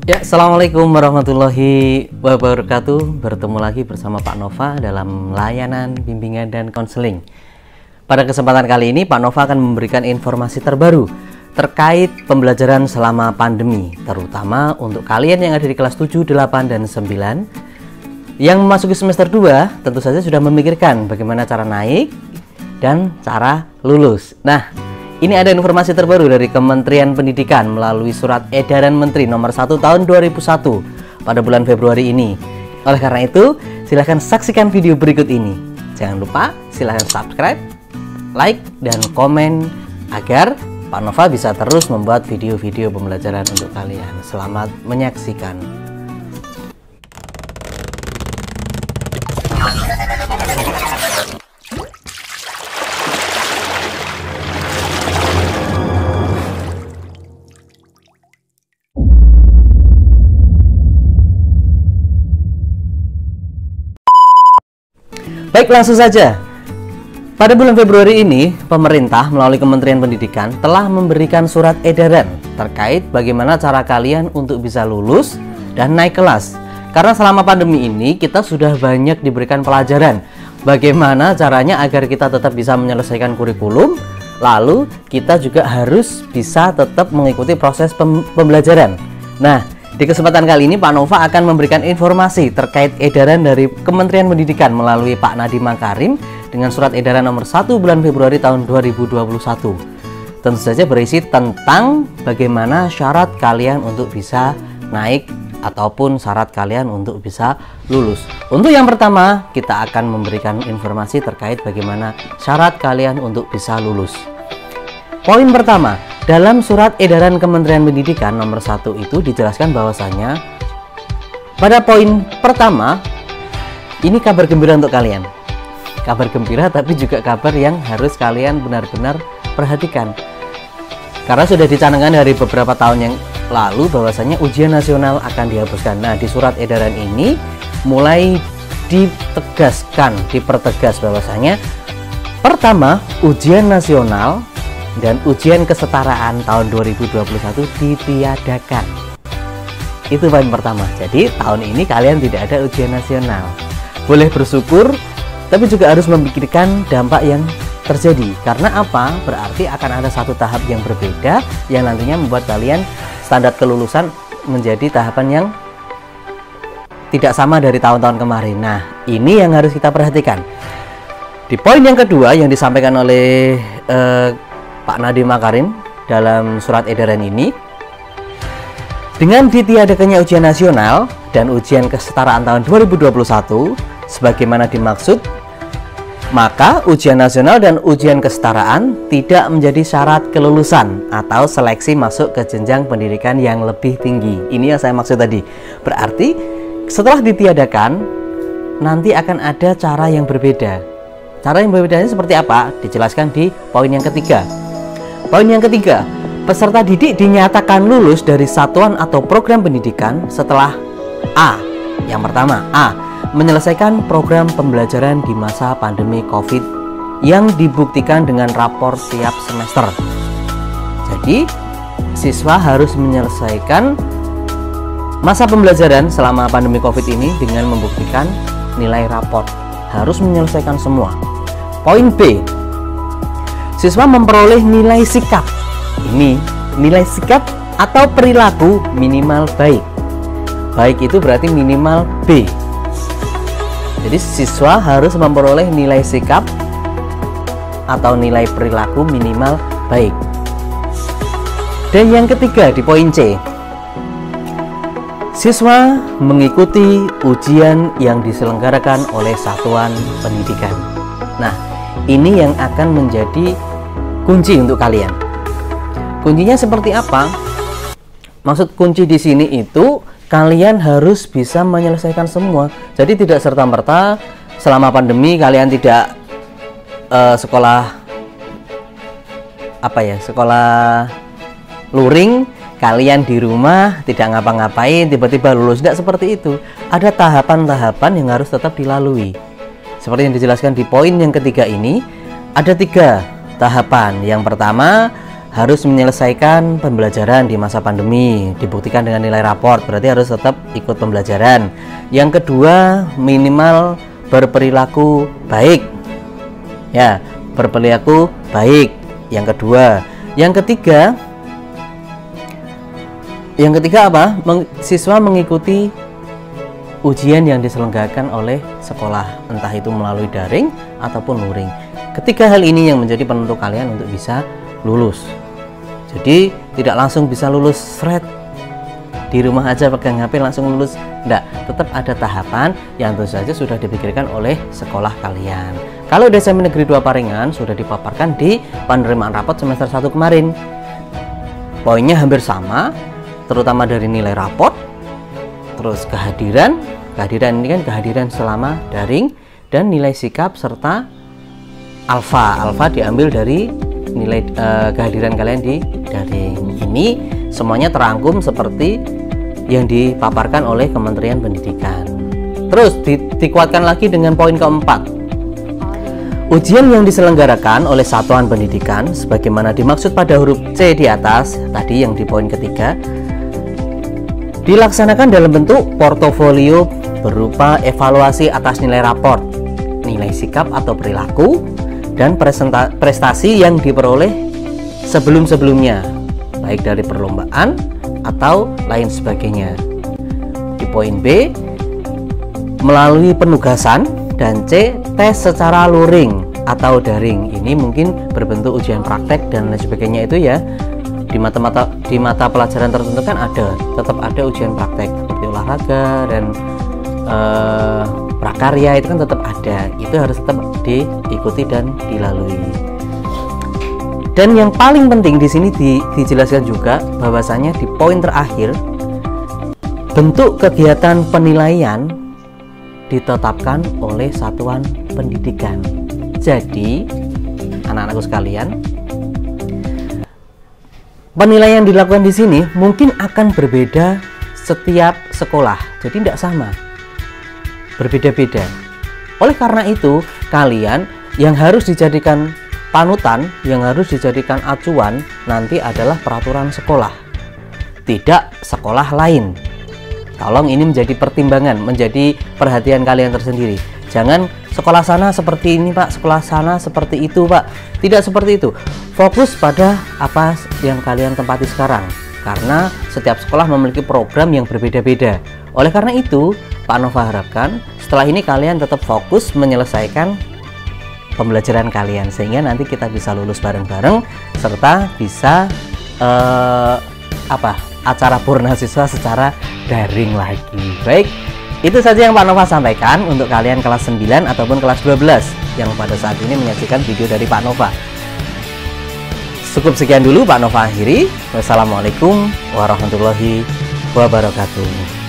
Ya, Assalamualaikum warahmatullahi wabarakatuh. Bertemu lagi bersama Pak Nova dalam layanan bimbingan dan konseling. Pada kesempatan kali ini Pak Nova akan memberikan informasi terbaru terkait pembelajaran selama pandemi, terutama untuk kalian yang ada di kelas 7, 8, dan 9 yang memasuki semester 2. Tentu saja sudah memikirkan bagaimana cara naik dan cara lulus. Nah, ini ada informasi terbaru dari Kementerian Pendidikan melalui Surat Edaran Menteri Nomor 1 Tahun 2001 pada bulan Februari ini. Oleh karena itu, silahkan saksikan video berikut ini. Jangan lupa silahkan subscribe, like, dan komen agar Pak Nova bisa terus membuat video-video pembelajaran untuk kalian. Selamat menyaksikan. Baik, langsung saja. Pada bulan Februari ini, pemerintah melalui Kementerian Pendidikan telah memberikan surat edaran terkait bagaimana cara kalian untuk bisa lulus dan naik kelas. Karena selama pandemi ini kita sudah banyak diberikan pelajaran bagaimana caranya agar kita tetap bisa menyelesaikan kurikulum, lalu kita juga harus bisa tetap mengikuti proses pembelajaran. Nah, di kesempatan kali ini Pak Nova akan memberikan informasi terkait edaran dari Kementerian Pendidikan melalui Pak Nadiem Makarim dengan surat edaran nomor 1 bulan Februari tahun 2021. Tentu saja berisi tentang bagaimana syarat kalian untuk bisa naik ataupun syarat kalian untuk bisa lulus. Untuk yang pertama, kita akan memberikan informasi terkait bagaimana syarat kalian untuk bisa lulus. Poin pertama, dalam surat edaran Kementerian Pendidikan nomor 1 itu dijelaskan bahwasanya pada poin pertama ini kabar gembira untuk kalian. Kabar gembira tapi juga kabar yang harus kalian benar-benar perhatikan. Karena sudah dicanangkan dari beberapa tahun yang lalu bahwasanya ujian nasional akan dihapuskan. Nah, di surat edaran ini mulai dipertegas bahwasanya pertama, ujian nasional dan ujian kesetaraan tahun 2021 ditiadakan. Itu poin pertama. Jadi tahun ini kalian tidak ada ujian nasional. Boleh bersyukur, tapi juga harus memikirkan dampak yang terjadi. Karena apa? Berarti akan ada satu tahap yang berbeda yang nantinya membuat kalian standar kelulusan menjadi tahapan yang tidak sama dari tahun-tahun kemarin. Nah, ini yang harus kita perhatikan. Di poin yang kedua yang disampaikan oleh Pak Nadiem Makarim dalam surat edaran ini, dengan ditiadakannya ujian nasional dan ujian kesetaraan tahun 2021 sebagaimana dimaksud, maka ujian nasional dan ujian kesetaraan tidak menjadi syarat kelulusan atau seleksi masuk ke jenjang pendidikan yang lebih tinggi. Ini yang saya maksud tadi. Berarti setelah ditiadakan nanti akan ada cara yang berbeda. Cara yang berbedanya seperti apa? Dijelaskan di poin yang ketiga. Poin yang ketiga, peserta didik dinyatakan lulus dari satuan atau program pendidikan setelah A. Yang pertama, A. Menyelesaikan program pembelajaran di masa pandemi COVID yang dibuktikan dengan rapor tiap semester. Jadi, siswa harus menyelesaikan masa pembelajaran selama pandemi COVID ini dengan membuktikan nilai rapor. Harus menyelesaikan semua. Poin B. Siswa memperoleh nilai sikap. Ini nilai sikap atau perilaku minimal baik. Baik itu berarti minimal B. Jadi siswa harus memperoleh nilai sikap atau nilai perilaku minimal baik. Dan yang ketiga di poin C, siswa mengikuti ujian yang diselenggarakan oleh satuan pendidikan. Nah, ini yang akan menjadi kunci untuk kalian. Kuncinya seperti apa? Maksud kunci di sini itu kalian harus bisa menyelesaikan semua. Jadi tidak serta-merta selama pandemi kalian tidak sekolah luring, kalian di rumah tidak ngapa-ngapain tiba-tiba lulus. Tidak seperti itu. Ada tahapan-tahapan yang harus tetap dilalui. Seperti yang dijelaskan di poin yang ketiga ini, ada 3 tahapan. Yang pertama, harus menyelesaikan pembelajaran di masa pandemi, dibuktikan dengan nilai raport, berarti harus tetap ikut pembelajaran. Yang kedua, minimal berperilaku baik. Ya, berperilaku baik. Yang kedua. Yang ketiga apa? Siswa mengikuti ujian yang diselenggarakan oleh sekolah, entah itu melalui daring ataupun luring. Ketiga hal ini yang menjadi penentu kalian untuk bisa lulus. Jadi tidak langsung bisa lulus seret di rumah aja pegang HP langsung lulus, enggak, tetap ada tahapan yang tentu saja sudah dipikirkan oleh sekolah kalian. Kalau di SMA Negeri 2 Paringan sudah dipaparkan di penerimaan rapot semester 1 kemarin. Poinnya hampir sama, terutama dari nilai rapot, terus kehadiran ini kan kehadiran selama daring, dan nilai sikap serta alfa diambil dari nilai kehadiran kalian di daring. Ini semuanya terangkum seperti yang dipaparkan oleh Kementerian Pendidikan. Terus dikuatkan lagi dengan poin keempat. Ujian yang diselenggarakan oleh satuan pendidikan sebagaimana dimaksud pada huruf C di atas tadi yang di poin ketiga dilaksanakan dalam bentuk portofolio berupa evaluasi atas nilai raport, nilai sikap atau perilaku, dan prestasi yang diperoleh sebelum-sebelumnya, baik dari perlombaan atau lain sebagainya. Di poin B, melalui penugasan, dan C, tes secara luring atau daring. Ini mungkin berbentuk ujian praktek dan lain sebagainya itu ya. Di mata pelajaran tertentu kan tetap ada ujian praktek seperti olahraga dan prakarya, itu kan tetap ada, itu harus tetap diikuti dan dilalui. Dan yang paling penting di sini dijelaskan juga bahwasanya di poin terakhir, bentuk kegiatan penilaian ditetapkan oleh satuan pendidikan. Jadi anak-anakku sekalian, penilaian yang dilakukan di sini mungkin akan berbeda setiap sekolah, jadi tidak sama, berbeda-beda. Oleh karena itu, kalian yang harus dijadikan panutan, yang harus dijadikan acuan nanti adalah peraturan sekolah, tidak sekolah lain. Tolong ini menjadi pertimbangan, menjadi perhatian kalian tersendiri. Jangan sekolah sana seperti ini Pak, sekolah sana seperti itu Pak. Tidak seperti itu. Fokus pada apa yang kalian tempati sekarang, karena setiap sekolah memiliki program yang berbeda-beda. Oleh karena itu, Pak Nova harapkan setelah ini kalian tetap fokus menyelesaikan pembelajaran kalian, sehingga nanti kita bisa lulus bareng-bareng serta bisa acara purna siswa secara daring lagi. Baik, itu saja yang Pak Nova sampaikan untuk kalian kelas 9 ataupun kelas 12 yang pada saat ini menyaksikan video dari Pak Nova. Cukup sekian dulu Pak Nova akhiri. Wassalamualaikum warahmatullahi wabarakatuh.